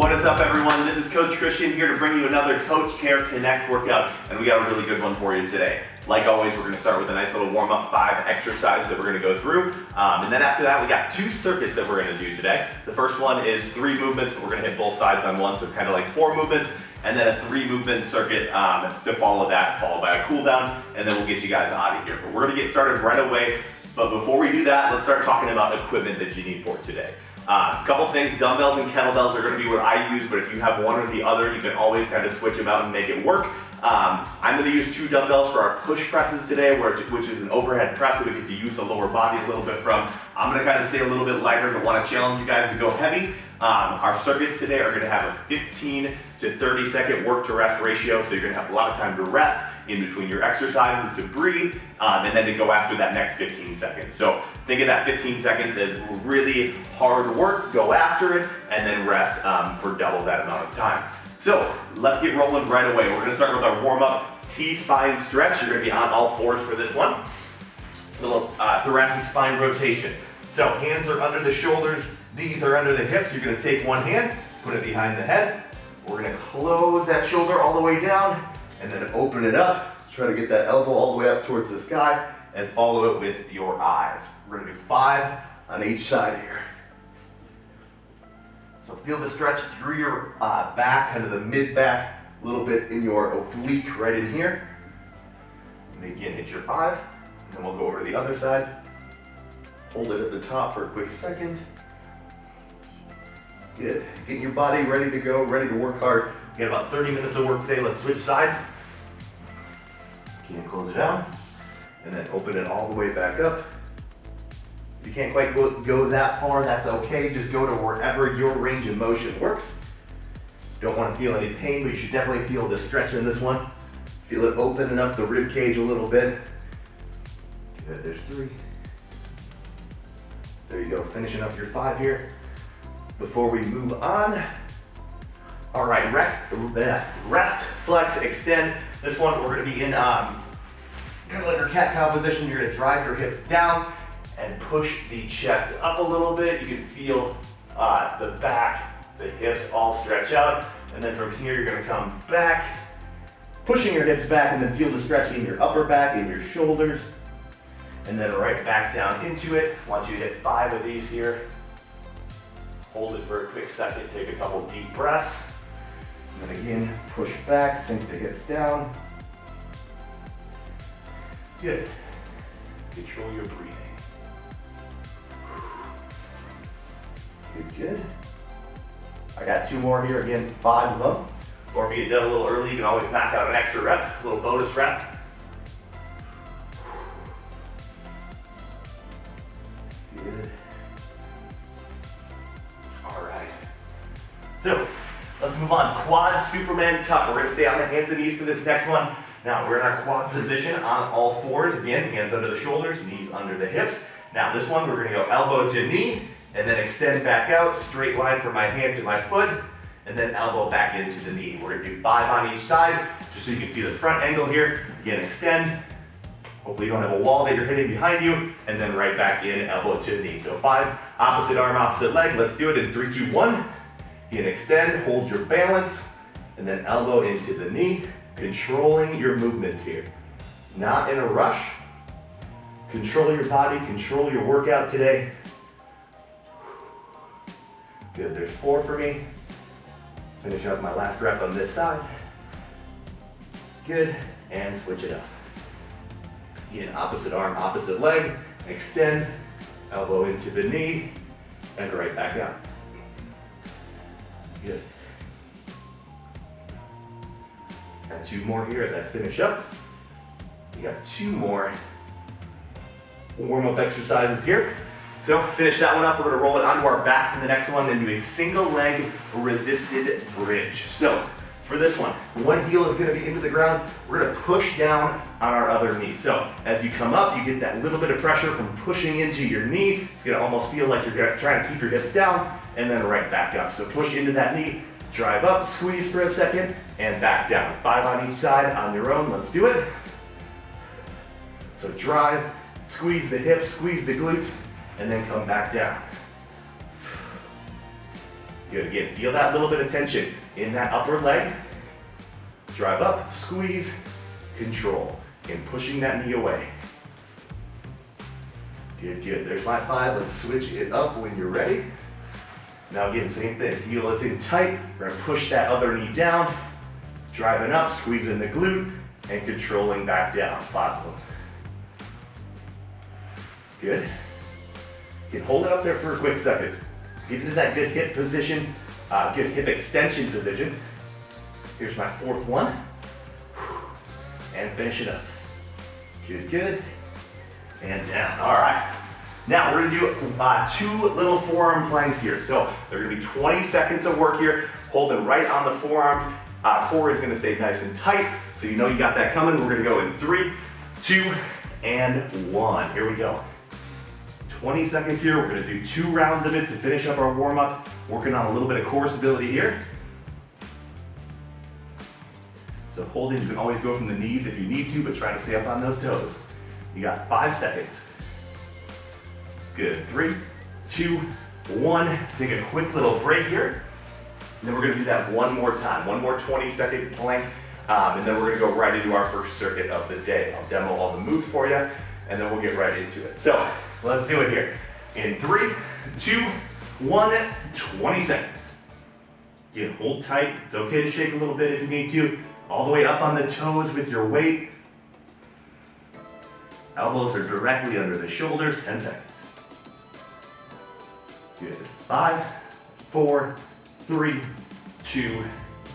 What is up, everyone? This is Coach Christian here to bring you another Coach Care Connect workout, and we got a really good one for you today. Like always, we're going to start with a nice little warm-up, 5 exercises that we're going to go through, and then after that, we got 2 circuits that we're going to do today. The first one is 3 movements, but we're going to hit both sides on one, so kind of like 4 movements, and then a 3-movement circuit to follow that, followed by a cool down, and then we'll get you guys out of here. But we're going to get started right away. But before we do that, let's start talking about equipment that you need for today. A couple things, dumbbells and kettlebells are going to be what I use, but if you have one or the other, you can always kind of switch them out and make it work. I'm going to use 2 dumbbells for our push presses today, which is an overhead press that we get to use the lower body a little bit from. I'm going to kind of stay a little bit lighter, but want to challenge you guys to go heavy. Our circuits today are going to have a 15 to 30 second work to rest ratio, so you're going to have a lot of time to rest in between your exercises, to breathe, and then to go after that next 15 seconds. So think of that 15 seconds as really hard work, go after it, and then rest for double that amount of time. So let's get rolling right away. We're going to start with our warm-up T-spine stretch. You're going to be on all fours for this one. Little thoracic spine rotation. So hands are under the shoulders, knees are under the hips. You're going to take one hand, put it behind the head. We're going to close that shoulder all the way down and then open it up. Try to get that elbow all the way up towards the sky and follow it with your eyes. We're going to do 5 on each side here. So feel the stretch through your back, kind of the mid-back, a little bit in your oblique right in here. And again, hit your 5, and then we'll go over to the other side. Hold it at the top for a quick second. Good. Getting your body ready to go, ready to work hard. We got about 30 minutes of work today. Let's switch sides. Again, close it down, and then open it all the way back up. If you can't quite go that far, that's okay. Just go to wherever your range of motion works. Don't want to feel any pain, but you should definitely feel the stretch in this one. Feel it opening up the rib cage a little bit. Good, there's 3. There you go, finishing up your 5 here. Before we move on, all right, rest, flex, extend. This one, we're gonna be in kind of like our cat-cow position. You're gonna drive your hips down and push the chest up a little bit. You can feel the back, the hips all stretch out. And then from here, you're gonna come back, pushing your hips back, and then feel the stretch in your upper back, in your shoulders. And then right back down into it. I want you to hit 5 of these here. Hold it for a quick second, take a couple deep breaths. And then again, push back, sink the hips down. Good. Control your breathing. Good. I got 2 more here, again, 5 of them. Or if you get done a little early, you can always knock out an extra rep, a little bonus rep. Good. All right. So, let's move on. Quad Superman tuck. We're going to stay on the hands and knees for this next one. Now, we're in our quad position on all fours. Again, hands under the shoulders, knees under the hips. Now, this one, we're going to go elbow to knee, and then extend back out, straight line from my hand to my foot, and then elbow back into the knee. We're going to do 5 on each side, just so you can see the front angle here. Again, extend. Hopefully you don't have a wall that you're hitting behind you, and then right back in, elbow to the knee. So 5, opposite arm, opposite leg. Let's do it in 3, 2, 1. Again, extend, hold your balance, and then elbow into the knee, controlling your movements here. Not in a rush. Control your body, control your workout today. Good, there's 4 for me. Finishing up my last rep on this side. Good, and switch it up. Again, opposite arm, opposite leg. Extend, elbow into the knee, and right back out. Good. Got 2 more here as I finish up. We got 2 more warm-up exercises here. So finish that one up. We're going to roll it onto our back for the next one and do a single leg resisted bridge. So for this one heel is going to be into the ground. We're going to push down on our other knee. So as you come up, you get that little bit of pressure from pushing into your knee. It's going to almost feel like you're trying to keep your hips down, and then right back up. So push into that knee, drive up, squeeze for a second, and back down. 5 on each side on your own. Let's do it. So drive, squeeze the hips, squeeze the glutes, and then come back down. Good, again, feel that little bit of tension in that upper leg. Drive up, squeeze, control. Again, pushing that knee away. Good, good. There's my 5. Let's switch it up when you're ready. Now again, same thing. Heel is in tight. We're gonna push that other knee down. Driving up, squeezing the glute, and controlling back down. 5 of them. Good. You can hold it up there for a quick second. Get into that good hip position, good hip extension position. Here's my 4th one. And finish it up. Good, good. And down. All right. Now we're gonna do 2 little forearm planks here. So they're gonna be 20 seconds of work here, holding right on the forearms. Core is gonna stay nice and tight, so you know you got that coming. We're gonna go in 3, 2, and 1. Here we go. 20 seconds here. We're gonna do 2 rounds of it to finish up our warm up, working on a little bit of core stability here. So holding, you can always go from the knees if you need to, but try to stay up on those toes. You got 5 seconds. Good, 3, 2, 1. Take a quick little break here. And then we're gonna do that one more time. One more 20-second plank. And then we're gonna go right into our first circuit of the day. I'll demo all the moves for you, and then we'll get right into it. So let's do it here. In 3, 2, 1, 20 seconds. Again, hold tight. It's okay to shake a little bit if you need to. All the way up on the toes with your weight. Elbows are directly under the shoulders, 10 seconds. Good, 5, 4, 3, 2,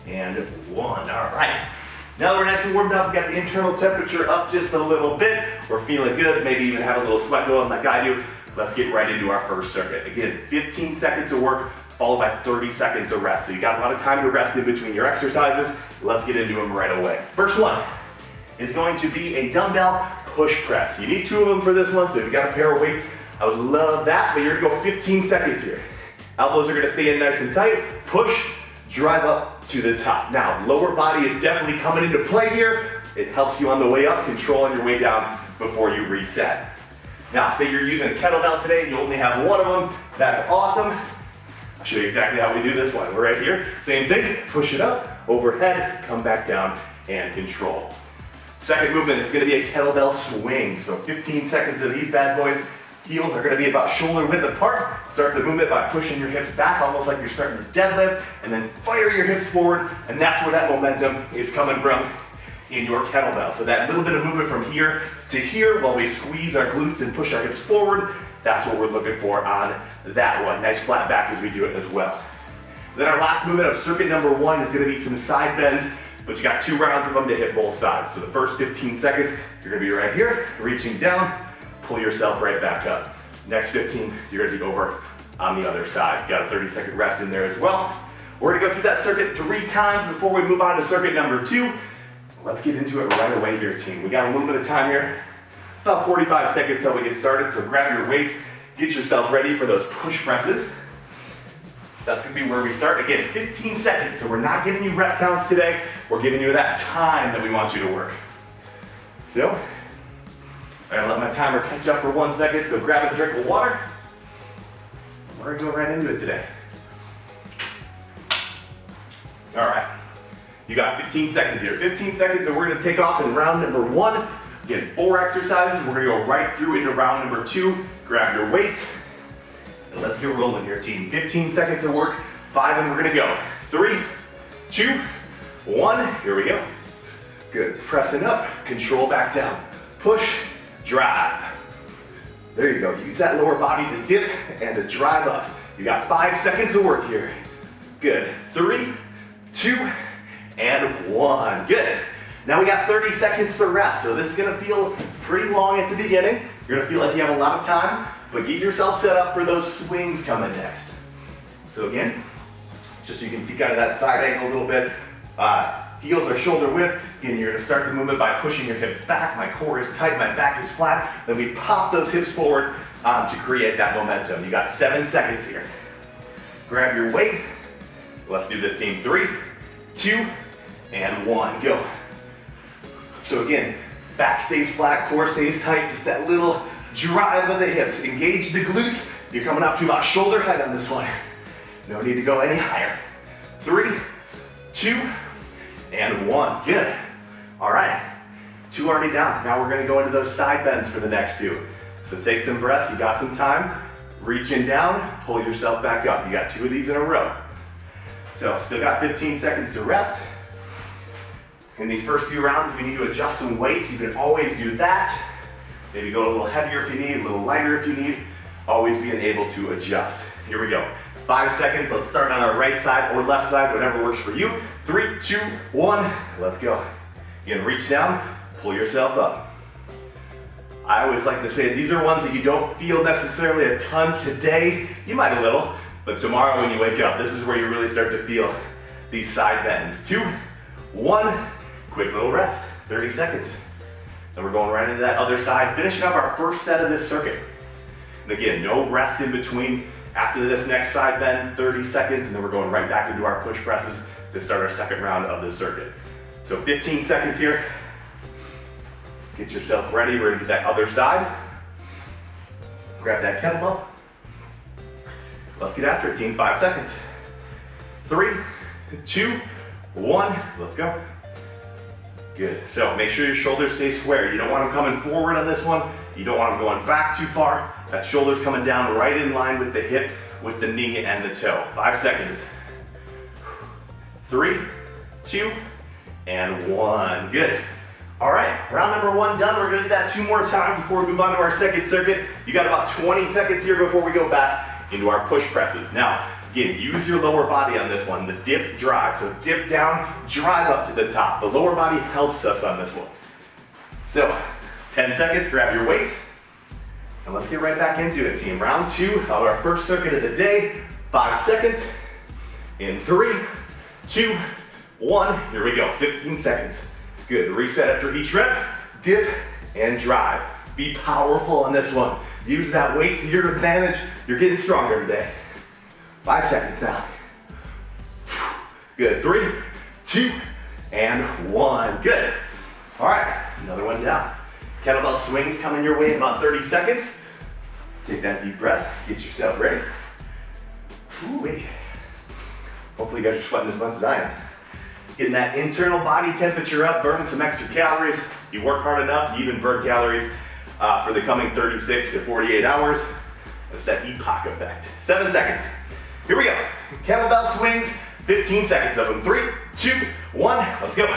and 1. All right. Now that we're nice and warmed up, we got the internal temperature up just a little bit. We're feeling good, maybe even have a little sweat going like I do. Let's get right into our first circuit. Again, 15 seconds of work, followed by 30 seconds of rest. So you got a lot of time to rest in between your exercises. Let's get into them right away. First one is going to be a dumbbell push press. You need 2 of them for this one, so if you got a pair of weights, I would love that, but you're gonna go 15 seconds here. Elbows are gonna stay in nice and tight. Push, drive up to the top. Now, lower body is definitely coming into play here. It helps you on the way up, controlling your way down before you reset. Now, say you're using a kettlebell today and you only have 1 of them. That's awesome. I'll show you exactly how we do this one. We're right here. Same thing, push it up, overhead, come back down, and control. Second movement is gonna be a kettlebell swing. So 15 seconds of these bad boys. Heels are gonna be about shoulder width apart. Start the movement by pushing your hips back, almost like you're starting to deadlift, and then fire your hips forward, and that's where that momentum is coming from in your kettlebell. So that little bit of movement from here to here while we squeeze our glutes and push our hips forward, that's what we're looking for on that one. Nice flat back as we do it as well. Then our last movement of circuit number 1 is gonna be some side bends, but you got 2 rounds of them to hit both sides. So the first 15 seconds, you're gonna be right here, reaching down, pull yourself right back up. Next 15, you're gonna be over on the other side. You got a 30-second rest in there as well. We're gonna go through that circuit 3 times before we move on to circuit number 2. Let's get into it right away here, team. We got a little bit of time here, about 45 seconds till we get started, so grab your weights, get yourself ready for those push presses. That's gonna be where we start. Again, 15 seconds, so we're not giving you rep counts today, we're giving you that time that we want you to work. So, I'm gonna let my timer catch up for 1 second, so grab a drink of water. We're gonna go right into it today. All right, you got 15 seconds here. 15 seconds, and we're gonna take off in round number 1. Again, 4 exercises. We're gonna go right through into round number 2. Grab your weights, and let's get rolling here, team. 15 seconds of work, 5, and we're gonna go. 3, 2, 1, here we go. Good, pressing up, control back down. Push, drive. There you go, use that lower body to dip and to drive up. You got 5 seconds of work here. Good, 3, 2, and 1, good. Now we got 30 seconds to rest, so this is gonna feel pretty long at the beginning. You're gonna feel like you have a lot of time, but get yourself set up for those swings coming next. So again, just so you can see kind of that side angle a little bit, heels are shoulder width. Again, you're gonna start the movement by pushing your hips back. My core is tight, my back is flat. Then we pop those hips forward to create that momentum. You got 7 seconds here. Grab your weight. Let's do this, team. 3, 2, and 1, go. So again, back stays flat, core stays tight, just that little drive of the hips. Engage the glutes. You're coming up to about shoulder height on this one. No need to go any higher. 3, 2, and 1. Good. All right. 2 already down. Now we're gonna go into those side bends for the next 2. So take some breaths, you got some time. Reaching down, pull yourself back up. You got 2 of these in a row. So still got 15 seconds to rest. In these first few rounds, if you need to adjust some weights, you can always do that. Maybe go a little heavier if you need, a little lighter if you need. Always being able to adjust. Here we go. 5 seconds, let's start on our right side or left side, whatever works for you. 3, 2, 1, let's go. Again, reach down, pull yourself up. I always like to say these are ones that you don't feel necessarily a ton today. You might a little, but tomorrow when you wake up, this is where you really start to feel these side bends. 2, 1, quick little rest, 30 seconds. Then we're going right into that other side, finishing up our first set of this circuit. And again, no rest in between. After this next side bend, 30 seconds, and then we're going right back into our push presses to start our second round of this circuit. So 15 seconds here. Get yourself ready. We're gonna do that other side. Grab that kettlebell. Let's get after it, team. 5 seconds. 3, 2, 1, let's go. Good. So make sure your shoulders stay square. You don't want them coming forward on this one. You don't want them going back too far. That shoulder's coming down right in line with the hip, with the knee and the toe. 5 seconds. 3, 2, and 1. Good. All right, round number 1 done. We're gonna do that 2 more times before we move on to our second circuit. You got about 20 seconds here before we go back into our push presses. Now, again, use your lower body on this one, the dip drive. So dip down, drive up to the top. The lower body helps us on this one. So 10 seconds, grab your weights, and let's get right back into it, team. Round 2 of our first circuit of the day. 5 seconds, in 3, 2, 1, here we go, 15 seconds. Good, reset after each rep, dip and drive. Be powerful on this one. Use that weight to your advantage. You're getting stronger today. 5 seconds now. Good, 3, 2, and 1. Good. All right, another one down. Kettlebell swings coming your way in about 30 seconds. Take that deep breath, get yourself ready. Ooh-wee. Hopefully you guys are sweating as much as I am. Getting that internal body temperature up, burning some extra calories. You work hard enough, you even burn calories for the coming 36 to 48 hours. That's that EPOC effect. 7 seconds. Here we go. Kettlebell swings, 15 seconds of them. 3, 2, 1, let's go.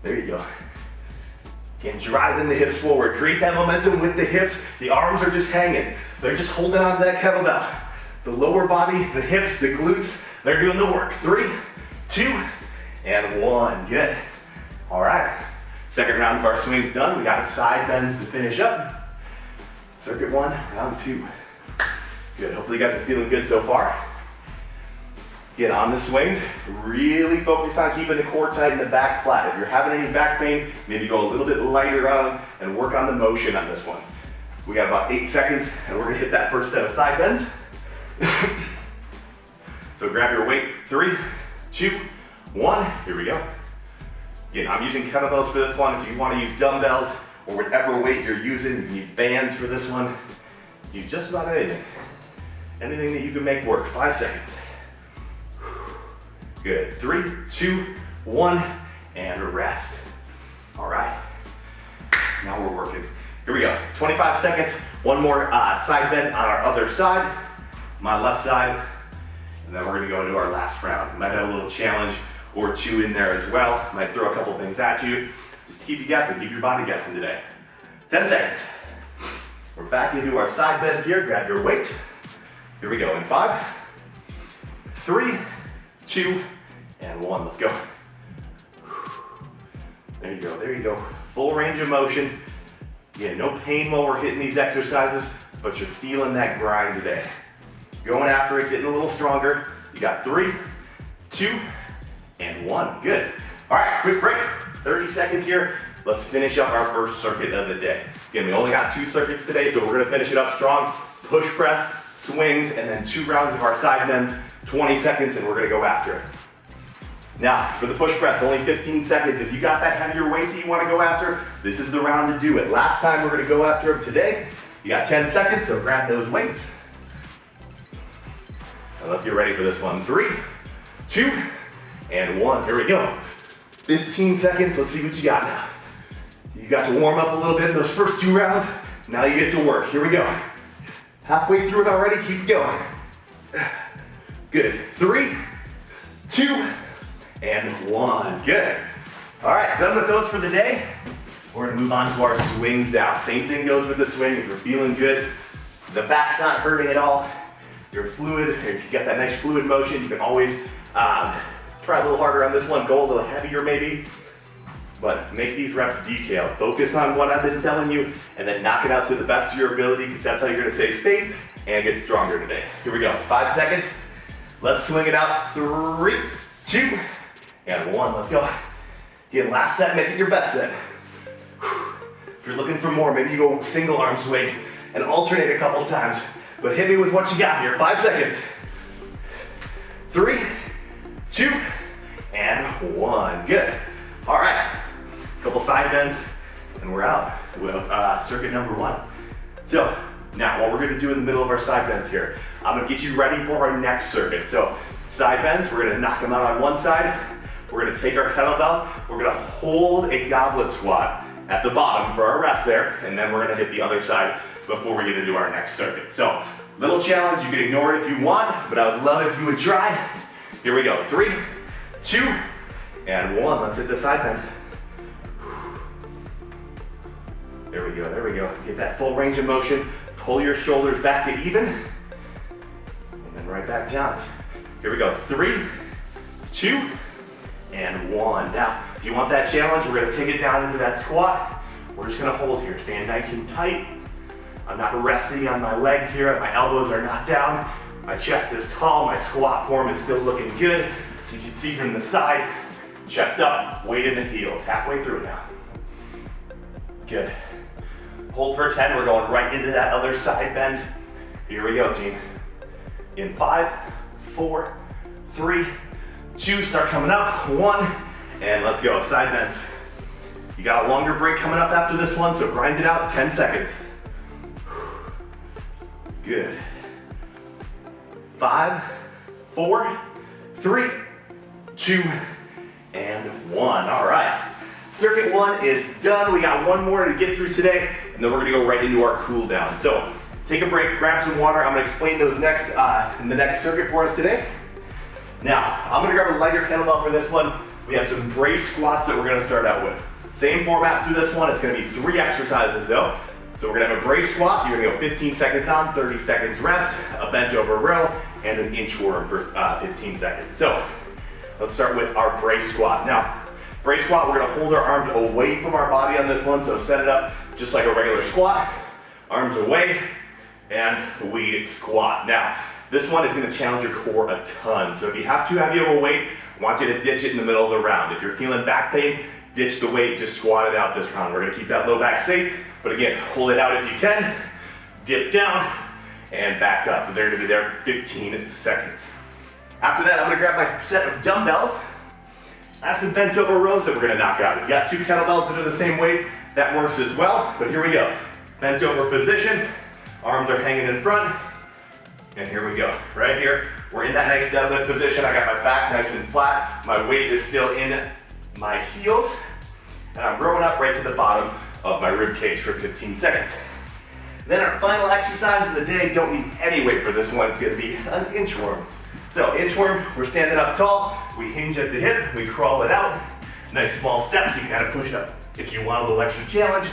There you go. Again, driving the hips forward. Create that momentum with the hips. The arms are just hanging. They're just holding on to that kettlebell. The lower body, the hips, the glutes, they're doing the work. 3, 2, and 1. Good. All right. Second round of our swings done. We got side bends to finish up. Circuit 1, round 2. Good. Hopefully you guys are feeling good so far. Get on the swings. Really focus on keeping the core tight and the back flat. If you're having any back pain, maybe go a little bit lighter on and work on the motion on this one. We got about 8 seconds and we're gonna hit that first set of side bends. So grab your weight. 3, 2, 1, here we go. Again, I'm using kettlebells for this one. If you want to use dumbbells or whatever weight you're using, you can use bands for this one. Use just about anything. Anything that you can make work. 5 seconds. Good. 3, 2, 1, and rest. All right. Now we're working. Here we go. 25 seconds. One more side bend on our other side, my left side, and then we're going to go into our last round. Might have a little challenge or 2 in there as well. Might throw a couple things at you, just to keep you guessing, keep your body guessing today. 10 seconds. We're back into our side bends here. Grab your weight. Here we go in 5, 3, 2, and 1. Let's go. There you go, there you go. Full range of motion. Yeah, no pain while we're hitting these exercises, but you're feeling that grind today. Going after it, getting a little stronger. You got 3, 2, and 1. Good. All right, quick break. 30 seconds here. Let's finish up our first circuit of the day. Again, we only got 2 circuits today, so we're gonna finish it up strong. Push press, swings, and then 2 rounds of our side bends, 20 seconds, and we're gonna go after it. Now, for the push press, only 15 seconds. If you got that heavier weight that you wanna go after, this is the round to do it. Last time we're gonna go after them today. You got 10 seconds, so grab those weights. And let's get ready for this one. 3, 2, and 1. Here we go. 15 seconds. Let's see what you got now. You got to warm up a little bit in those first 2 rounds. Now you get to work. Here we go. Halfway through it already. Keep going. Good. 3, 2, and 1. Good. All right, done with those for the day. We're gonna move on to our swings now. Same thing goes with the swing. If you're feeling good, the back's not hurting at all, you're fluid, if you got that nice fluid motion, you can always try a little harder on this one, go a little heavier maybe, but make these reps detailed. Focus on what I've been telling you, and then knock it out to the best of your ability, because that's how you're gonna stay safe and get stronger today. Here we go, 5 seconds. Let's swing it out. 3, 2, and 1. Let's go. Again, last set, make it your best set. If you're looking for more, maybe you go single arm swing and alternate a couple times, but hit me with what you got here. 5 seconds. 3, 2, and 1. Good. All right, couple side bends, and we're out with circuit number 1. So now what we're gonna do in the middle of our side bends here, I'm gonna get you ready for our next circuit. So side bends, we're gonna knock them out on one side. We're gonna take our kettlebell, we're gonna hold a goblet squat at the bottom for our rest there, and then we're gonna hit the other side before we get into our next circuit. So, little challenge, you can ignore it if you want, but I would love if you would try. Here we go, 3, 2, and 1. Let's hit the side bend. There we go, there we go. Get that full range of motion, pull your shoulders back to even, and then right back down. Here we go, 3, 2, and 1. Now, if you want that challenge, we're gonna take it down into that squat. We're just gonna hold here, stand nice and tight. I'm not resting on my legs here, my elbows are not down. My chest is tall, my squat form is still looking good. So you can see from the side, chest up, weight in the heels, halfway through now. Good. Hold for 10, we're going right into that other side bend. Here we go, team. In 5, 4, 3, 2, start coming up, 1, and let's go, side bends. You got a longer break coming up after this one, so grind it out, 10 seconds. Good. 5, 4, 3, 2, and 1. All right, circuit 1 is done. We got one more to get through today, and then we're gonna go right into our cool down. So take a break, grab some water. I'm gonna explain those next in the next circuit for us today. Now, I'm gonna grab a lighter kettlebell for this one. We have some brace squats that we're gonna start out with. Same format through this one, it's gonna be 3 exercises though. So we're gonna have a brace squat, you're gonna go 15 seconds on, 30 seconds rest, a bent over row, and an inchworm for 15 seconds. So, let's start with our brace squat. Now, brace squat, we're gonna hold our arms away from our body on this one, so set it up just like a regular squat, arms away, and we squat. Now, this one is gonna challenge your core a ton. So if you have too heavy of a weight, I want you to ditch it in the middle of the round. If you're feeling back pain, ditch the weight, just squat it out this round. We're gonna keep that low back safe, but again, hold it out if you can, dip down, and back up. They're gonna be there for 15 seconds. After that, I'm gonna grab my set of dumbbells. I have some bent over rows that we're gonna knock out. If you got 2 kettlebells that are the same weight, that works as well, but here we go. Bent over position, arms are hanging in front, and here we go. Right here, we're in that nice deadlift position. I got my back nice and flat. My weight is still in my heels, and I'm rowing up right to the bottom of my rib cage for 15 seconds. Then our final exercise of the day, don't need any weight for this one, it's gonna be an inchworm. So inchworm, we're standing up tall, we hinge at the hip, we crawl it out. Nice small steps, you can kind of push it up if you want a little extra challenge.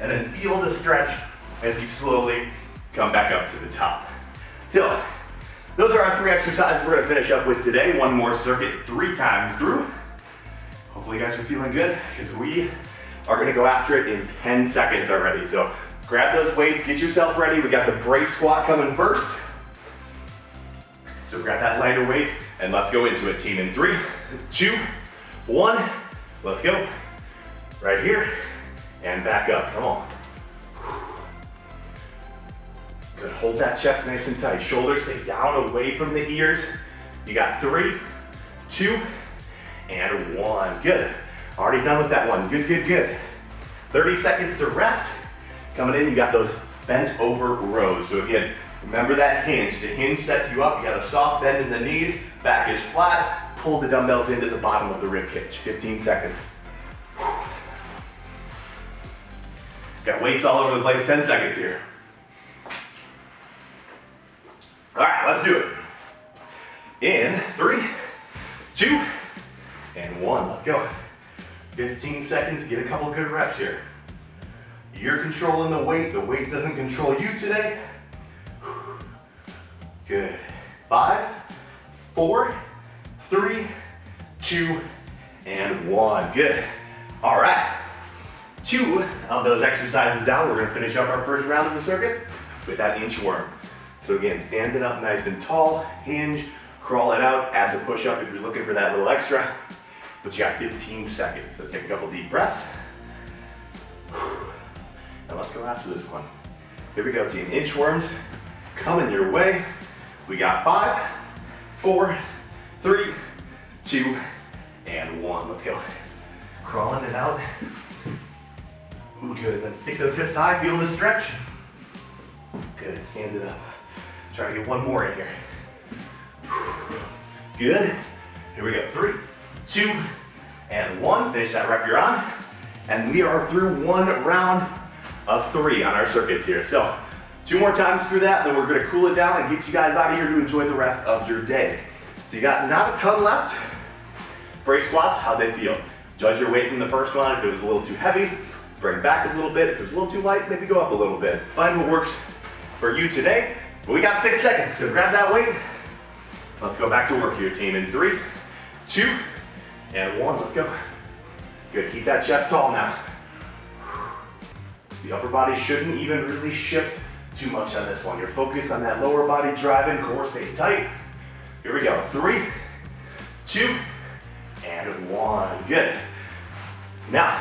And then feel the stretch as you slowly come back up to the top. So, those are our 3 exercises we're gonna finish up with today. One more circuit 3 times through. Hopefully you guys are feeling good, because we are gonna go after it in 10 seconds already. So grab those weights, get yourself ready. We got the brace squat coming first. So grab that lighter weight, and let's go into it, team. In 3, 2, 1, let's go. Right here, and back up, come on. Good, hold that chest nice and tight. Shoulders stay down away from the ears. You got 3, 2, and 1. Good. Already done with that one. Good, good, good. 30 seconds to rest. Coming in, you got those bent over rows. So again, remember that hinge. The hinge sets you up. You got a soft bend in the knees, back is flat, pull the dumbbells into the bottom of the rib cage. 15 seconds. Got weights all over the place, 10 seconds here. All right, let's do it. In 3, 2, and 1, let's go. 15 seconds, get a couple good reps here. You're controlling the weight doesn't control you today. Good. 5, 4, 3, 2, and 1. Good. All right. 2 of those exercises down. We're gonna finish up our first round of the circuit with that inchworm. So again, stand it up nice and tall, hinge, crawl it out, add the push up if you're looking for that little extra. But you got 15 seconds, so take a couple deep breaths. Now let's go after this one. Here we go, team. Inchworms coming your way. We got 5, 4, 3, 2, and 1. Let's go. Crawling it out. Ooh, good. Then stick those hips high, feel the stretch. Good, stand it up. Try to get one more in here. Good. Here we go. 3, 2, and 1. Finish that rep you're on. And we are through one round of 3 on our circuits here. So 2 more times through that, then we're gonna cool it down and get you guys out of here to enjoy the rest of your day. So you got not a ton left. Brace squats, how'd they feel? Judge your weight from the first one. If it was a little too heavy, bring back a little bit. If it was a little too light, maybe go up a little bit. Find what works for you today. But we got 6 seconds, so grab that weight. Let's go back to work here, team. In 3, 2, and 1, let's go. Good, keep that chest tall now. The upper body shouldn't even really shift too much on this one. You're focused on that lower body driving, core stay tight. Here we go, 3, 2, and 1, good. Now,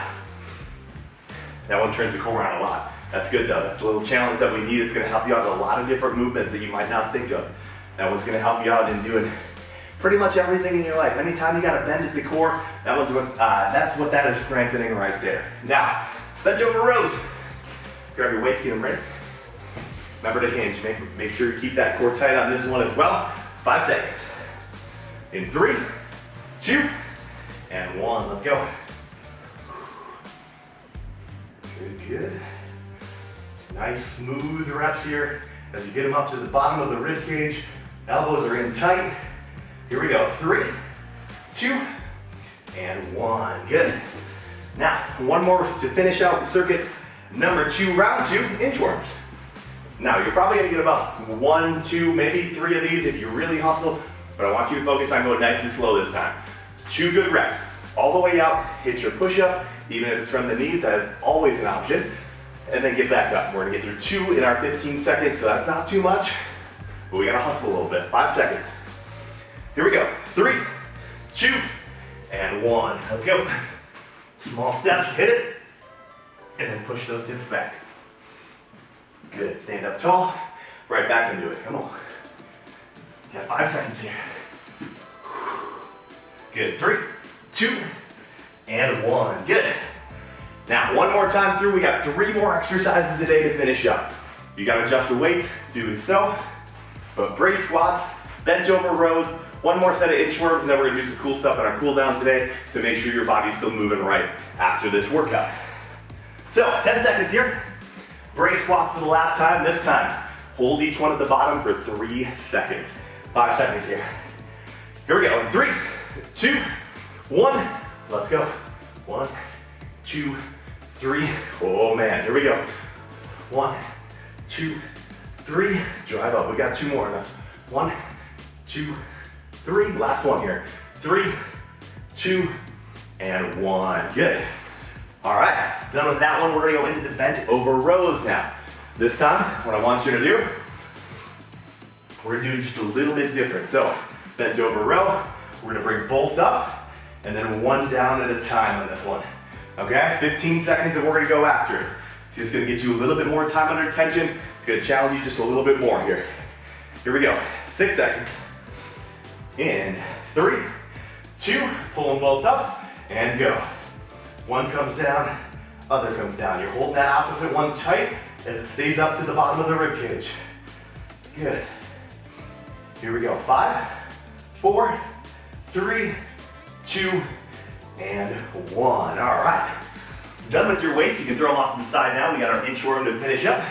that one turns the core around a lot. That's good though, that's a little challenge that we need. It's gonna help you out in a lot of different movements that you might not think of. That one's gonna help you out in doing pretty much everything in your life. Anytime you gotta bend at the core, that's what that is strengthening right there. Now, bend over rows. Grab your weights, get them ready. Remember to hinge, make sure you keep that core tight on this one as well. 5 seconds. In 3, 2, and 1, let's go. Good, good. Nice smooth reps here as you get them up to the bottom of the rib cage. Elbows are in tight. Here we go, 3, 2, and 1, good. Now, one more to finish out the circuit number 2, round 2, inchworms. Now, you're probably gonna get about 1, 2, maybe 3 of these if you really hustle, but I want you to focus on going nice and slow this time. 2 good reps, all the way out, hit your push-up, even if it's from the knees, that is always an option, and then get back up. We're gonna get through 2 in our 15 seconds, so that's not too much, but we gotta hustle a little bit. 5 seconds. Here we go, 3, 2, and 1. Let's go. Small steps, hit it, and then push those hips back. Good, stand up tall, right back into it, come on. Got 5 seconds here. Good, 3, 2, and 1, good. Now, one more time through, we got 3 more exercises today to finish up. If you gotta adjust the weights, do so. But brace squats, bent over rows, 1 more set of inchworms, and then we're gonna do some cool stuff in our cool down today to make sure your body's still moving right after this workout. So, 10 seconds here. Brace squats for the last time. This time, hold each one at the bottom for 3 seconds. 5 seconds here. Here we go, in 3, 2, 1, let's go. 1, 2, 3, oh man, here we go. 1, 2, 3, drive up, we got 2 more on this. 1, 2, 3, last one here. 3, 2, and 1, good. All right, done with that one. We're gonna go into the bent over rows now. This time, what I want you to do, we're gonna do just a little bit different. So, bent over row, we're gonna bring both up, and then 1 down at a time on this one. Okay, 15 seconds and we're gonna go after it. It's just gonna get you a little bit more time under tension. It's gonna challenge you just a little bit more here. Here we go, 6 seconds. In 3, 2, pull them both up, and go. 1 comes down, other comes down. You're holding that opposite one tight, as it stays up to the bottom of the rib cage. Good. Here we go. 5, 4, 3, 2, and 1. All right. Done with your weights. You can throw them off to the side now. We got our inchworm to finish up.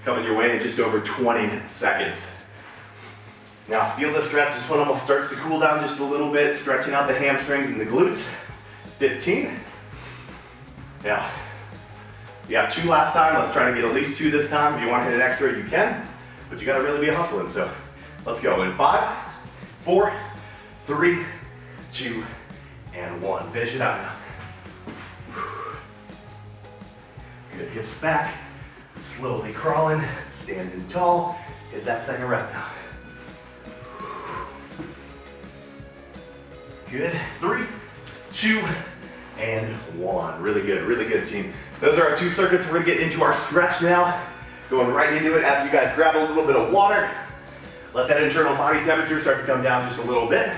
Coming your way in just over 20 seconds. Now feel the stretch. This one almost starts to cool down just a little bit, stretching out the hamstrings and the glutes. 15. Now, you got 2 last time. Let's try to get at least 2 this time. If you want to hit an extra, you can, but you got to really be hustling. So let's go in 5, 4, 3, 2, and 1. Finish it out now. Good, hips back. Slowly crawling, standing tall. Hit that second rep now. Good. 3, 2, and 1. Really good, team. Those are our 2 circuits. We're gonna get into our stretch now. Going right into it after you guys grab a little bit of water. Let that internal body temperature start to come down just a little bit.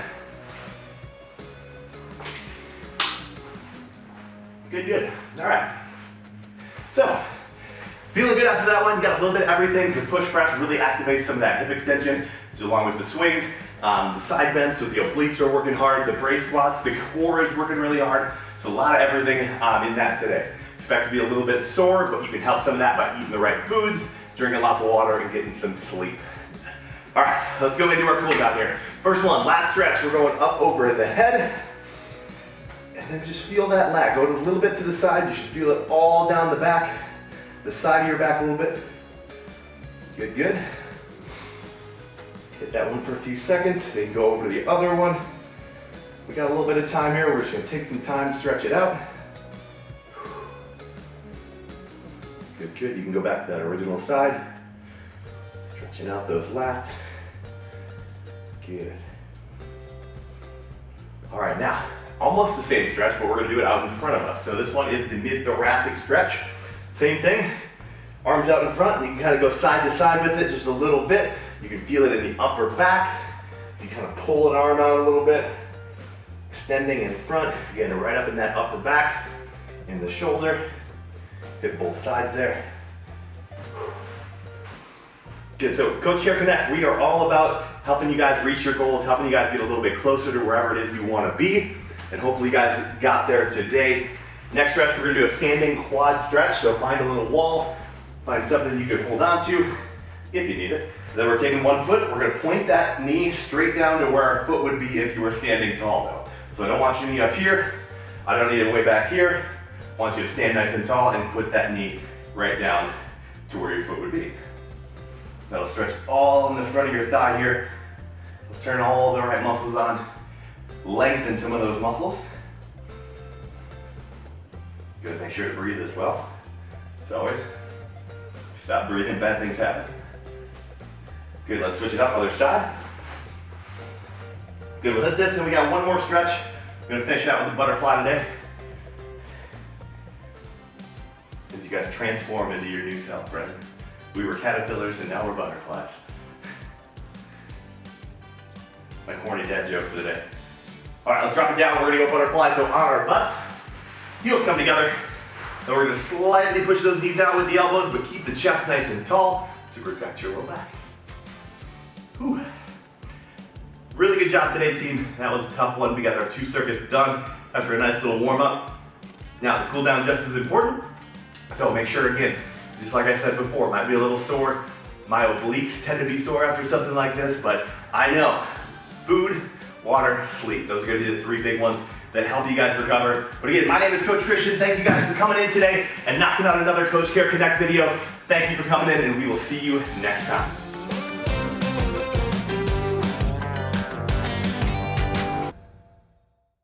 Good. All right. So, feeling good after that one. You got a little bit of everything. The push press really activates some of that hip extension, along with the swings. The side bends, so the obliques are working hard. The brace squats, the core is working really hard. So a lot of everything in that today. Expect to be a little bit sore, but you can help some of that by eating the right foods, drinking lots of water, and getting some sleep. All right, let's go into our cool down here. First one, lat stretch. We're going up over the head. And then just feel that lat. Go a little bit to the side. You should feel it all down the back, the side of your back a little bit. Good. Hit that one for a few seconds, then go over to the other one. We got a little bit of time here. We're just gonna take some time to stretch it out. Good. You can go back to that original side. Stretching out those lats. Good. All right, now, almost the same stretch, but we're gonna do it out in front of us. So this one is the mid-thoracic stretch. Same thing, arms out in front, and you can kind of go side to side with it just a little bit. You can feel it in the upper back. You kind of pull an arm out a little bit, extending in front, again, right up in that upper back, in the shoulder. Hit both sides there. Good, so Coach Chair Connect, we are all about helping you guys reach your goals, helping you guys get a little bit closer to wherever it is you want to be, and hopefully you guys got there today. Next stretch, we're going to do a standing quad stretch, so find a little wall, find something you can hold on to if you need it. Then we're taking one foot, we're going to point that knee straight down to where our foot would be if you were standing tall though. So I don't want your knee up here, I don't need it way back here. I want you to stand nice and tall and put that knee right down to where your foot would be. That'll stretch all in the front of your thigh here. Let's turn all the right muscles on. Lengthen some of those muscles. Good, make sure to breathe as well. As always. Stop breathing, bad things happen. Good, let's switch it up, other side. Good, we'll hit this and we got one more stretch. We're gonna finish out with the butterfly today. As you guys transform into your new self, right? We were caterpillars and now we're butterflies. My corny dad joke for the day. All right, let's drop it down. We're gonna go butterfly. So on our butts, heels come together. Then we're gonna slightly push those knees down with the elbows, but keep the chest nice and tall to protect your low back. Whew. Really good job today, team. That was a tough one. We got our 2 circuits done after a nice little warm up. Now the cool down just as important. So make sure, again, just like I said before, might be a little sore. My obliques tend to be sore after something like this, but I know food, water, sleep. Those are gonna be the 3 big ones that help you guys recover. But again, my name is Coach Christian. Thank you guys for coming in today and knocking out another Coach Care Connect video. Thank you for coming in, and we will see you next time.